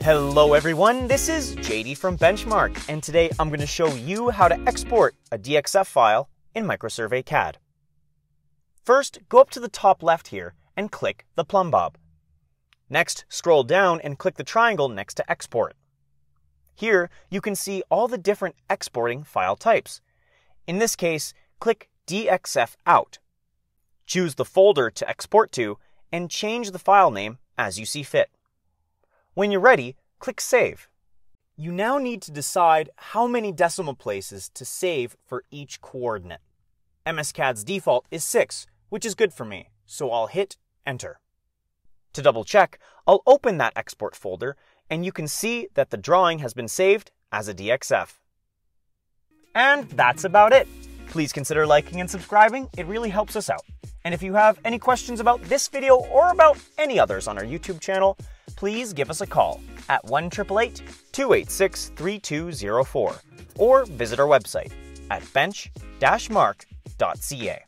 Hello everyone, this is JD from Benchmark, and today I'm going to show you how to export a DXF file in MicroSurvey CAD. First, go up to the top left here and click the plumb bob. Next, scroll down and click the triangle next to Export. Here, you can see all the different exporting file types. In this case, click DXF Out. Choose the folder to export to and change the file name as you see fit. When you're ready, click Save. You now need to decide how many decimal places to save for each coordinate. MSCAD's default is 6, which is good for me, so I'll hit Enter. To double check, I'll open that export folder, and you can see that the drawing has been saved as a DXF. And that's about it. Please consider liking and subscribing, it really helps us out. And if you have any questions about this video or about any others on our YouTube channel, please give us a call at 1-888-286-3204 or visit our website at bench-mark.ca.